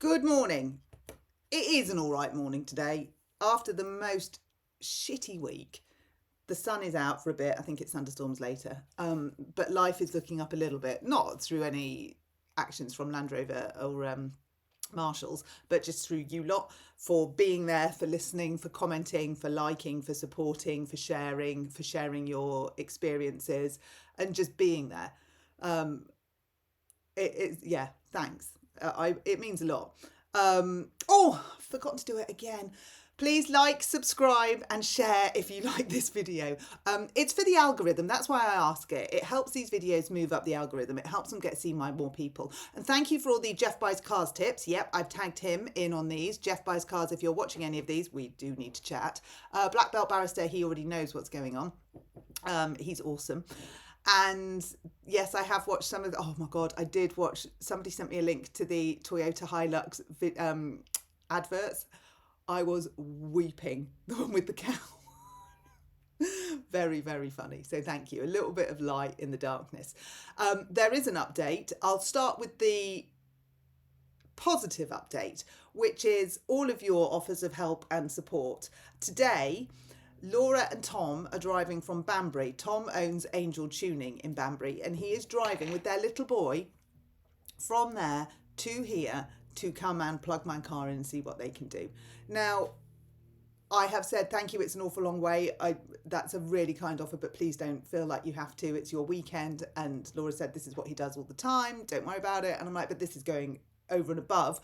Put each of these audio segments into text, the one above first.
Good morning. It is an all right morning today. After the most shitty week, the sun is out for a bit. I think it's thunderstorms later. But life is looking up a little bit, not through any actions from Land Rover or Marshalls, but just through you lot for being there, for listening, for commenting, for liking, for supporting, for sharing your experiences, and just being there. Um, yeah, thanks. It means a lot. Forgot to do it again. Please like, subscribe, and share if you like this video. It's for the algorithm. That's why I ask it. It helps these videos move up the algorithm. It helps them get seen by more people. And thank you for all the Jeff Buys Cars tips. Yep, I've tagged him in on these. Jeff Buys Cars, if you're watching any of these, we do need to chat. Black Belt Barrister, he already knows what's going on. He's awesome. And yes, I have watched some of the, oh my God, I did watch, somebody sent me a link to the Toyota Hilux adverts. I was weeping, the one with the cow. Very, very funny. So thank you. A little bit of light in the darkness. There is an update. I'll start with the positive update, which is all of your offers of help and support. Today, Laura and Tom are driving from Banbury. Tom owns Angel Tuning in Banbury, and he is driving with their little boy from there to here to come and plug my car in and see what they can do. Now, I have said thank you, it's an awful long way. That's a really kind offer, but please don't feel like you have to. It's your weekend. And Laura said this is what he does all the time. Don't worry about it. And I'm like, but this is going over and above.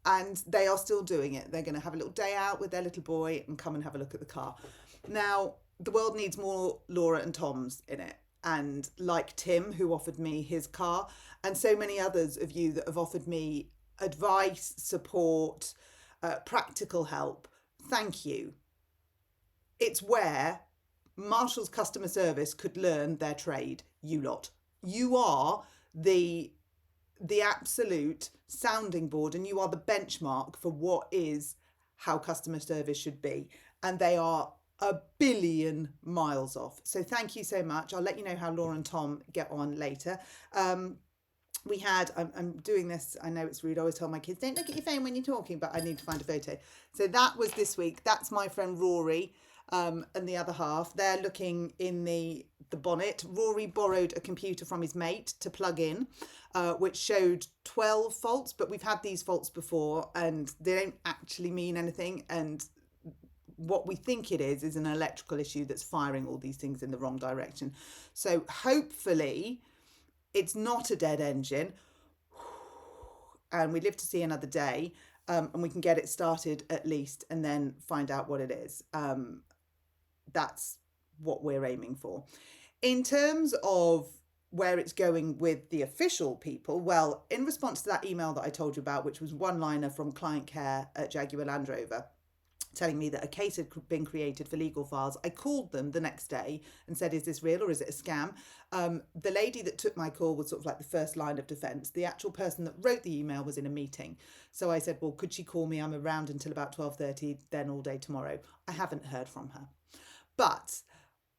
And they are still doing it. They're going to have a little day out with their little boy and come and have a look at the car. Now, the world needs more Laura and Toms in it. And like Tim, who offered me his car, and so many others of you that have offered me advice, support, practical help, thank you. It's where Marshall's customer service could learn their trade, you lot. You are the absolute sounding board, and you are the benchmark for what is how customer service should be, and they are a billion miles off. So thank you so much. I'll let you know how Laura and Tom get on later. We had, I'm doing this, I know it's rude, I always tell my kids, don't look at your phone when you're talking, but I need to find a photo. So that was this week. That's my friend Rory, and the other half. They're looking in the bonnet. Rory borrowed a computer from his mate to plug in, which showed 12 faults, but we've had these faults before and they don't actually mean anything. And what we think it is an electrical issue that's firing all these things in the wrong direction. So hopefully it's not a dead engine and we live to see another day, and we can get it started at least and then find out what it is. That's what we're aiming for. In terms of where it's going with the official people, well, in response to that email that I told you about, which was one-liner from client care at Jaguar Land Rover, telling me that a case had been created for legal files, I called them the next day and said, is this real or is it a scam? The lady that took my call was sort of like the first line of defence. The actual person that wrote the email was in a meeting. So I said, well, could she call me? I'm around until about 12:30, then all day tomorrow. I haven't heard from her. But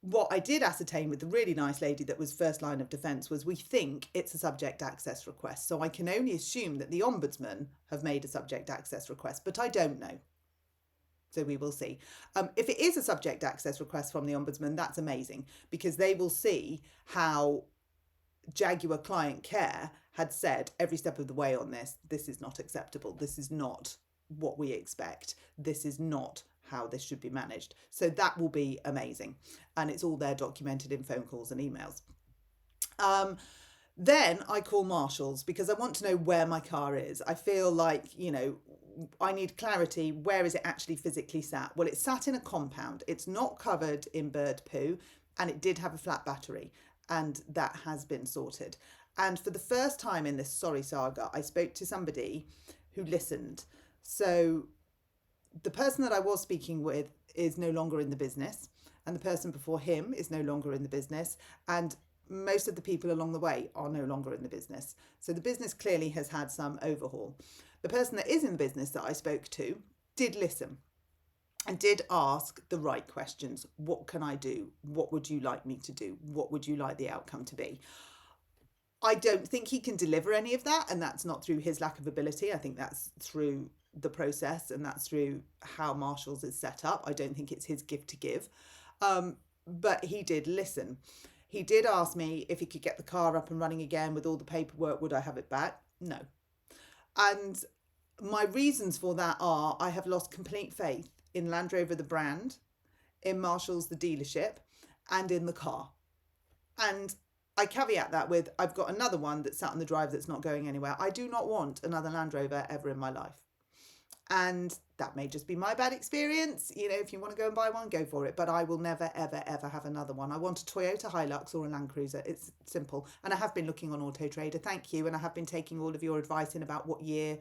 what I did ascertain with the really nice lady that was first line of defence was we think it's a subject access request. So I can only assume that the Ombudsman have made a subject access request, but I don't know. So we will see. If it is a subject access request from the Ombudsman, that's amazing, because they will see how Jaguar Client Care had said every step of the way on this, this is not acceptable. This is not what we expect. This is not how this should be managed. So that will be amazing. And it's all there documented in phone calls and emails. Then I call Marshalls because I want to know where my car is. I feel like, I need clarity. Where is it actually physically sat? Well, it's sat in a compound. It's not covered in bird poo, and it did have a flat battery, and that has been sorted. And for the first time in this sorry saga, I spoke to somebody who listened. So the person that I was speaking with is no longer in the business, and the person before him is no longer in the business, and most of the people along the way are no longer in the business. So the business clearly has had some overhaul. The person that is in the business that I spoke to did listen and did ask the right questions. What can I do? What would you like me to do? What would you like the outcome to be? I don't think he can deliver any of that, and that's not through his lack of ability. I think that's through the process, and that's through how Marshalls is set up. I don't think it's his gift to give. But he did listen. He did ask me if he could get the car up and running again with all the paperwork, would I have it back? No. And my reasons for that are I have lost complete faith in Land Rover, the brand, in Marshalls, the dealership, and in the car. And I caveat that with I've got another one that's sat on the drive that's not going anywhere. I do not want another Land Rover ever in my life. And that may just be my bad experience. You know, if you want to go and buy one, go for it. But I will never, ever, ever have another one. I want a Toyota Hilux or a Land Cruiser. It's simple. And I have been looking on Auto Trader. Thank you. And I have been taking all of your advice in about what year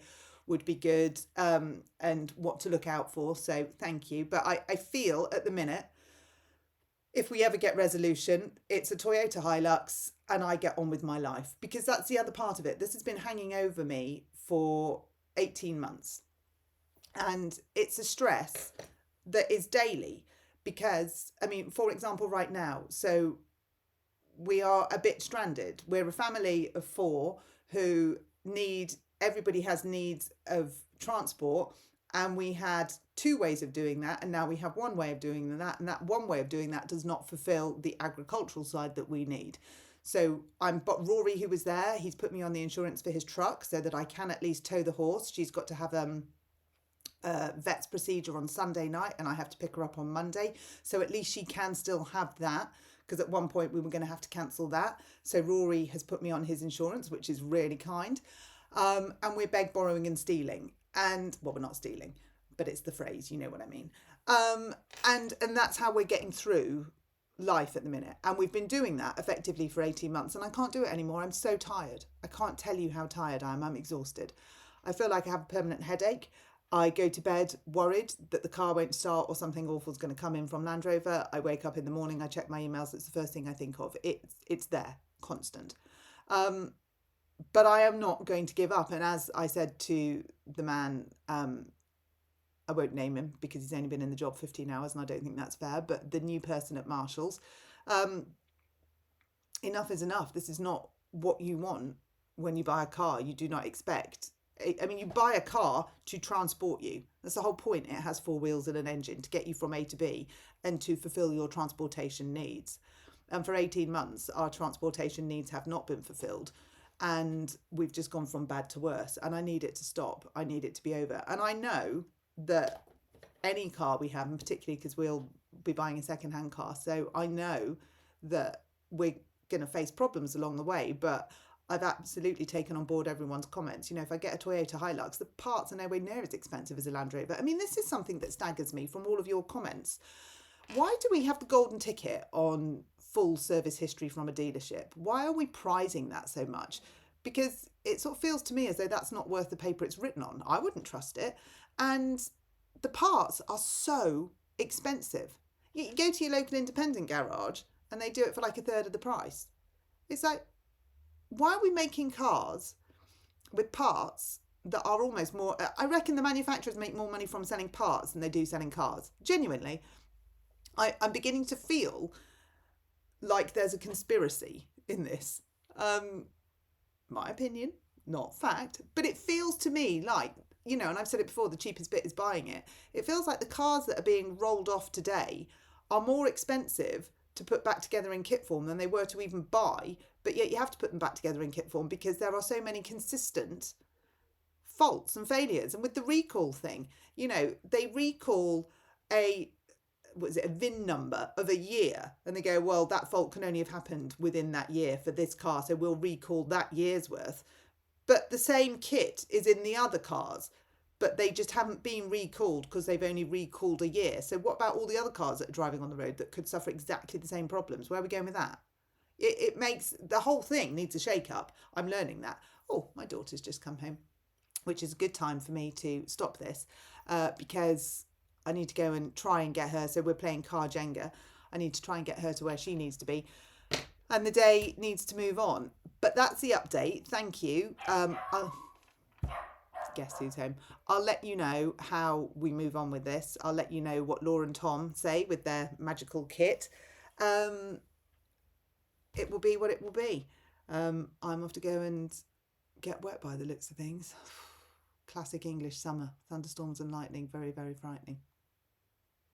would be good and what to look out for. So thank you. But I feel at the minute, if we ever get resolution, it's a Toyota Hilux and I get on with my life. Because that's the other part of it. This has been hanging over me for 18 months. And it's a stress that is daily because, I mean, for example, right now, so we are a bit stranded. We're a family of 4 who everybody has needs of transport. And we had 2 ways of doing that. And now we have 1 way of doing that. And that 1 way of doing that does not fulfill the agricultural side that we need. So but Rory, who was there, he's put me on the insurance for his truck so that I can at least tow the horse. She's got to have vet's procedure on Sunday night and I have to pick her up on Monday. So at least she can still have that, because at one point we were going to have to cancel that. So Rory has put me on his insurance, which is really kind. And we're beg, borrowing and stealing. And, well, we're not stealing, but it's the phrase, you know what I mean. And that's how we're getting through life at the minute. And we've been doing that effectively for 18 months and I can't do it anymore. I'm so tired. I can't tell you how tired I am. I'm exhausted. I feel like I have a permanent headache. I go to bed worried that the car won't start or something awful is going to come in from Land Rover. I wake up in the morning, I check my emails. It's the first thing I think of. It's there, constant. But I am not going to give up. And as I said to the man, I won't name him because he's only been in the job 15 hours and I don't think that's fair, but the new person at Marshalls, enough is enough. This is not what you want when you buy a car. You do not expect. I mean, you buy a car to transport you. That's the whole point. It has 4 wheels and an engine to get you from A to B and to fulfill your transportation needs. And for 18 months, our transportation needs have not been fulfilled. And we've just gone from bad to worse. And I need it to stop. I need it to be over. And I know that any car we have, and particularly because we'll be buying a second-hand car, so I know that we're going to face problems along the way. But I've absolutely taken on board everyone's comments. You know, if I get a Toyota Hilux, the parts are nowhere near as expensive as a Land Rover. I mean, this is something that staggers me from all of your comments. Why do we have the golden ticket on full service history from a dealership? Why are we prizing that so much? Because it sort of feels to me as though that's not worth the paper it's written on. I wouldn't trust it. And the parts are so expensive. You go to your local independent garage and they do it for like a third of the price. It's like, why are we making cars with parts that are almost more... I reckon the manufacturers make more money from selling parts than they do selling cars. Genuinely. I'm beginning to feel like there's a conspiracy in this. My opinion, not fact. But it feels to me like, you know, and I've said it before, the cheapest bit is buying it. It feels like the cars that are being rolled off today are more expensive to put back together in kit form than they were to even buy, but yet you have to put them back together in kit form because there are so many consistent faults and failures. And with the recall thing, you know, they recall a VIN number of a year and they go, well, that fault can only have happened within that year for this car, so we'll recall that year's worth. But the same kit is in the other cars, but they just haven't been recalled because they've only recalled a year. So what about all the other cars that are driving on the road that could suffer exactly the same problems? Where are we going with that? It makes the whole thing needs a shake up. I'm learning that. Oh, my daughter's just come home, which is a good time for me to stop this because I need to go and try and get her. So we're playing car Jenga. I need to try and get her to where she needs to be. And the day needs to move on. But that's the update. Thank you. Guess who's home? I'll let you know how we move on with this. I'll let you know what Laura and Tom say with their magical kit. It will be what it will be. I'm off to go and get wet by the looks of things. Classic English summer, thunderstorms and lightning, very, very frightening.